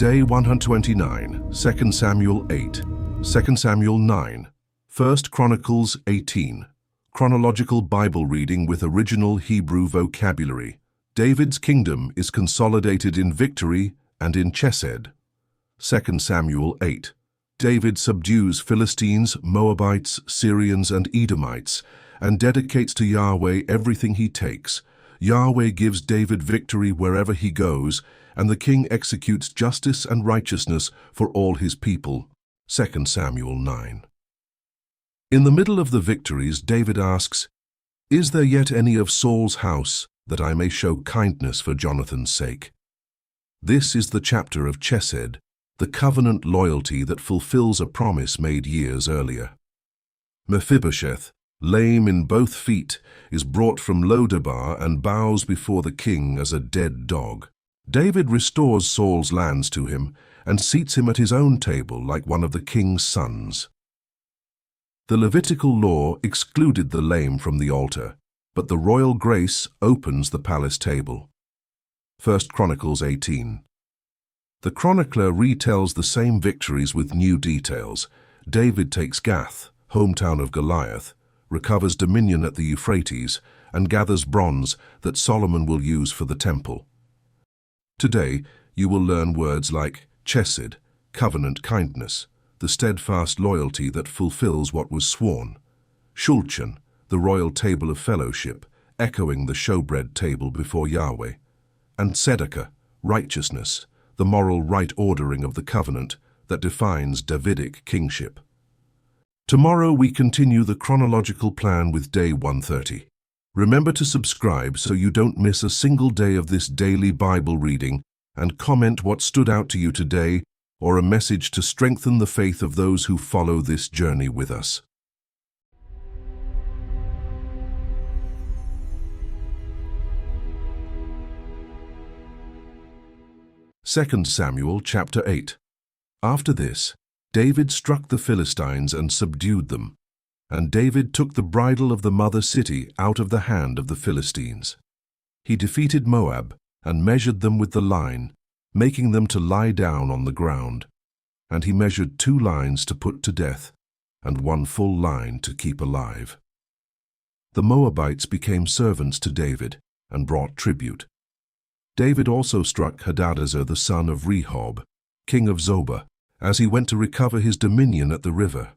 Day 129, 2 Samuel 8, 2 Samuel 9, 1 Chronicles 18. Chronological Bible reading with original Hebrew vocabulary. David's kingdom is consolidated in victory and in Chesed. 2 Samuel 8. David subdues Philistines, Moabites, Syrians, and Edomites, and dedicates to Yahweh everything he takes. Yahweh gives David victory wherever he goes, and the king executes justice and righteousness for all his people. 2 Samuel 9. In the middle of the victories, David asks, "Is there yet any of Saul's house, that I may show kindness for Jonathan's sake?" This is the chapter of Chesed, the covenant loyalty that fulfills a promise made years earlier. Mephibosheth, lame in both feet, is brought from Lo Debar and bows before the king as a dead dog. David restores Saul's lands to him and seats him at his own table like one of the king's sons. The Levitical law excluded the lame from the altar, but the royal grace opens the palace table. 1 Chronicles 18. The chronicler retells the same victories with new details. David takes Gath, hometown of Goliath, recovers dominion at the Euphrates, and gathers bronze that Solomon will use for the temple. Today, you will learn words like Chesed, covenant kindness, the steadfast loyalty that fulfills what was sworn; Shulchan, the royal table of fellowship, echoing the showbread table before Yahweh; and Tzedakah, righteousness, the moral right ordering of the covenant that defines Davidic kingship. Tomorrow we continue the chronological plan with Day 130. Remember to subscribe so you don't miss a single day of this daily Bible reading, and comment what stood out to you today or a message to strengthen the faith of those who follow this journey with us. Second Samuel chapter 8. After this, David struck the Philistines and subdued them. And David took the bridle of the mother city out of the hand of the Philistines. He defeated Moab and measured them with the line, making them to lie down on the ground. And he measured 2 lines to put to death, and 1 full line to keep alive. The Moabites became servants to David and brought tribute. David also struck Hadadezer the son of Rehob, king of Zobah, as he went to recover his dominion at the river.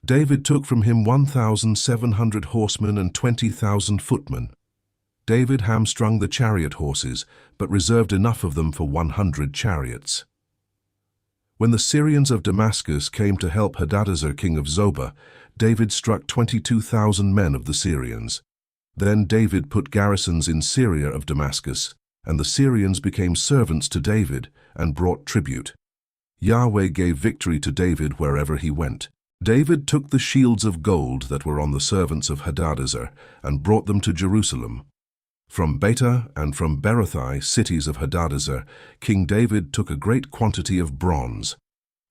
David took from him 1,700 horsemen and 20,000 footmen. David hamstrung the chariot horses, but reserved enough of them for 100 chariots. When the Syrians of Damascus came to help Hadadezer king of Zobah, David struck 22,000 men of the Syrians. Then David put garrisons in Syria of Damascus, and the Syrians became servants to David and brought tribute. Yahweh gave victory to David wherever he went. David took the shields of gold that were on the servants of Hadadezer and brought them to Jerusalem. From Beta and from Berothai, cities of Hadadezer, King David took a great quantity of bronze.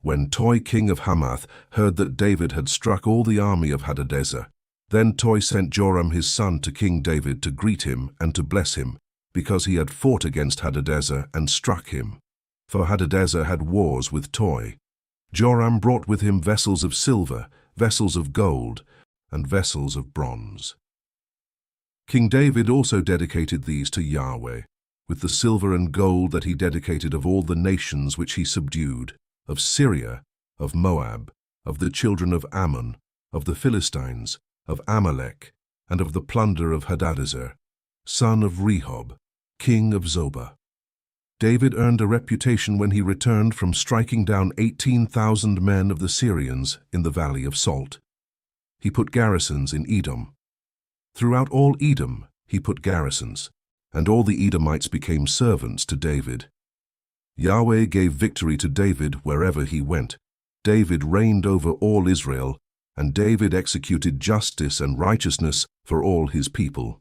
When Toi king of Hamath heard that David had struck all the army of Hadadezer, then Toi sent Joram his son to King David to greet him and to bless him, because he had fought against Hadadezer and struck him. For Hadadezer had wars with Toi. Joram brought with him vessels of silver, vessels of gold, and vessels of bronze. King David also dedicated these to Yahweh, with the silver and gold that he dedicated of all the nations which he subdued, of Syria, of Moab, of the children of Ammon, of the Philistines, of Amalek, and of the plunder of Hadadezer, son of Rehob, king of Zobah. David earned a reputation when he returned from striking down 18,000 men of the Syrians in the Valley of Salt. He put garrisons in Edom. Throughout all Edom he put garrisons, and all the Edomites became servants to David. Yahweh gave victory to David wherever he went. David reigned over all Israel, and David executed justice and righteousness for all his people.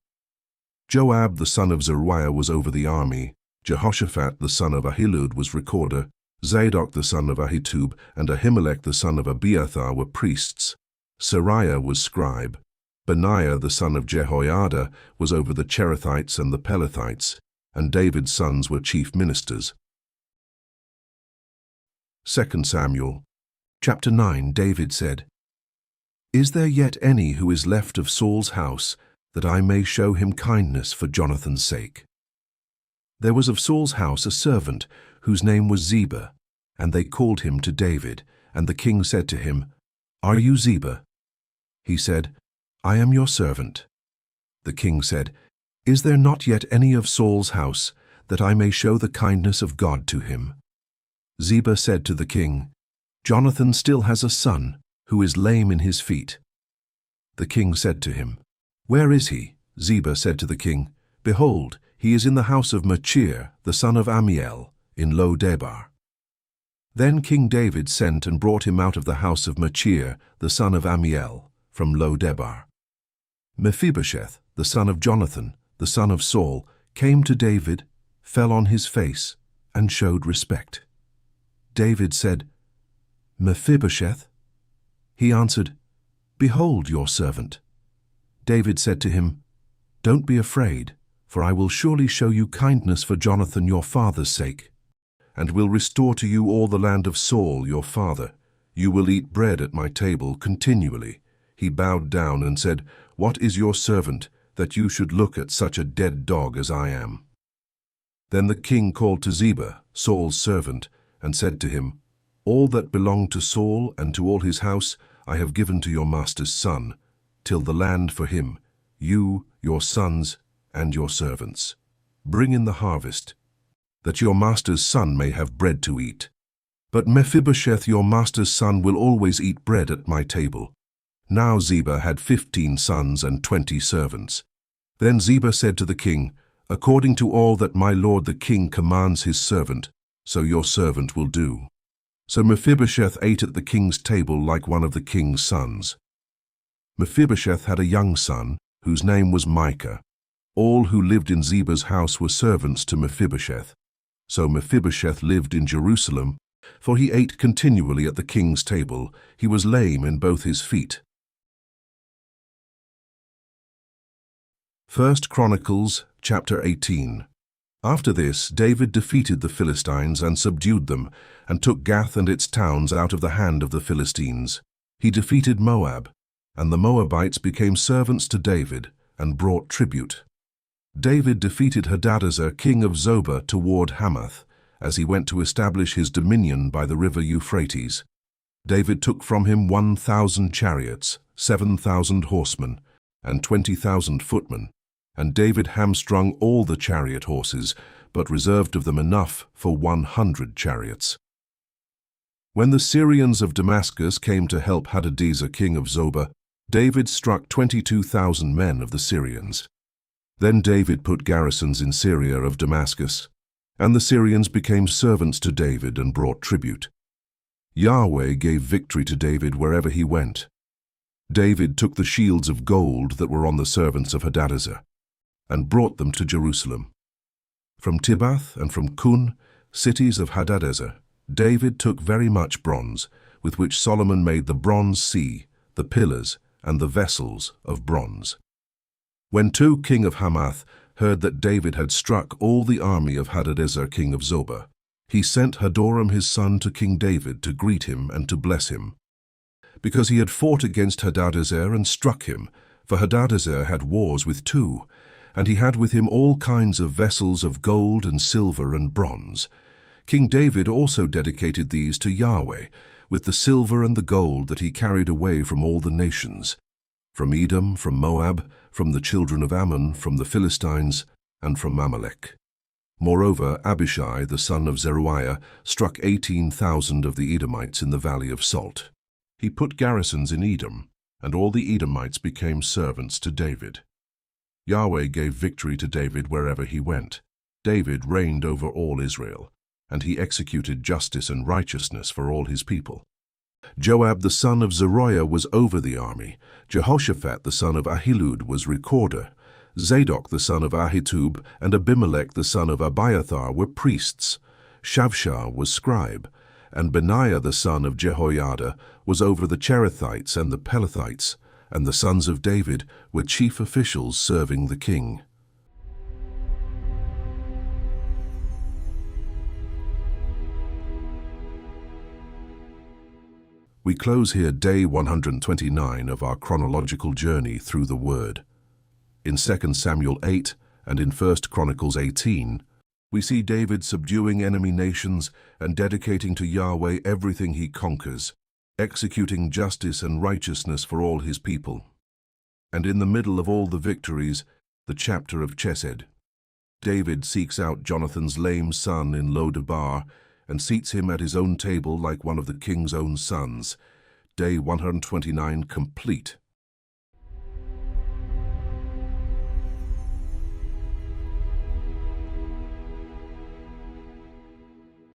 Joab the son of Zeruiah was over the army. Jehoshaphat the son of Ahilud was recorder, Zadok the son of Ahitub and Ahimelech the son of Abiathar were priests. Seraiah was scribe. Benaiah the son of Jehoiada was over the Cherethites and the Pelethites, and David's sons were chief ministers. 2 Samuel, chapter 9, David said, "Is there yet any who is left of Saul's house, that I may show him kindness for Jonathan's sake?" There was of Saul's house a servant, whose name was Ziba, and they called him to David, and the king said to him, "Are you Ziba?" He said, "I am your servant." The king said, "Is there not yet any of Saul's house, that I may show the kindness of God to him?" Ziba said to the king, "Jonathan still has a son, who is lame in his feet." The king said to him, "Where is he?" Ziba said to the king, "Behold, he is in the house of Machir, the son of Ammiel, in Lo Debar." Then King David sent and brought him out of the house of Machir, the son of Ammiel, from Lo Debar. Mephibosheth, the son of Jonathan, the son of Saul, came to David, fell on his face, and showed respect. David said, "Mephibosheth?" He answered, "Behold your servant." David said to him, "Don't be afraid, for I will surely show you kindness for Jonathan your father's sake, and will restore to you all the land of Saul your father. You will eat bread at my table continually." He bowed down and said, "What is your servant, that you should look at such a dead dog as I am?" Then the king called to Ziba, Saul's servant, and said to him, "All that belonged to Saul and to all his house I have given to your master's son, till the land for him, you, your sons, and your servants. Bring in the harvest, that your master's son may have bread to eat. But Mephibosheth your master's son will always eat bread at my table." Now Ziba had 15 sons and 20 servants. Then Ziba said to the king, "According to all that my lord the king commands his servant, so your servant will do." So Mephibosheth ate at the king's table like one of the king's sons. Mephibosheth had a young son, whose name was Micah. All who lived in Ziba's house were servants to Mephibosheth. So Mephibosheth lived in Jerusalem, for he ate continually at the king's table. He was lame in both his feet. 1 Chronicles, chapter 18. After this, David defeated the Philistines and subdued them, and took Gath and its towns out of the hand of the Philistines. He defeated Moab, and the Moabites became servants to David, and brought tribute. David defeated Hadadezer, king of Zobah, toward Hamath, as he went to establish his dominion by the river Euphrates. David took from him 1,000 chariots, 7,000 horsemen, and 20,000 footmen. And David hamstrung all the chariot horses, but reserved of them enough for 100 chariots. When the Syrians of Damascus came to help Hadadezer, king of Zobah, David struck 22,000 men of the Syrians. Then David put garrisons in Syria of Damascus, and the Syrians became servants to David and brought tribute. Yahweh gave victory to David wherever he went. David took the shields of gold that were on the servants of Hadadezer, and brought them to Jerusalem. From Tibbath and from Kun, cities of Hadadezer, David took very much bronze, with which Solomon made the bronze sea, the pillars, and the vessels of bronze. When Tou, king of Hamath, heard that David had struck all the army of Hadadezer, king of Zobah, he sent Hadoram his son to King David to greet him and to bless him, because he had fought against Hadadezer and struck him, for Hadadezer had wars with Tou, and he had with him all kinds of vessels of gold and silver and bronze. King David also dedicated these to Yahweh, with the silver and the gold that he carried away from all the nations, from Edom, from Moab, from the children of Ammon, from the Philistines, and from Amalek. Moreover, Abishai, the son of Zeruiah, struck 18,000 of the Edomites in the valley of Salt. He put garrisons in Edom, and all the Edomites became servants to David. Yahweh gave victory to David wherever he went. David reigned over all Israel, and he executed justice and righteousness for all his people. Joab the son of Zeruiah was over the army. Jehoshaphat the son of Ahilud was recorder. Zadok the son of Ahitub and Abimelech the son of Abiathar were priests. Shavshah was scribe, and Benaiah the son of Jehoiada was over the Cherethites and the Pelethites, and the sons of David were chief officials serving the king. We close here day 129 of our chronological journey through the Word. In 2 Samuel 8 and in 1 Chronicles 18, we see David subduing enemy nations and dedicating to Yahweh everything he conquers, executing justice and righteousness for all his people. And in the middle of all the victories, the chapter of Chesed. David seeks out Jonathan's lame son in Lo Debar and seats him at his own table like one of the king's own sons. Day 129 complete.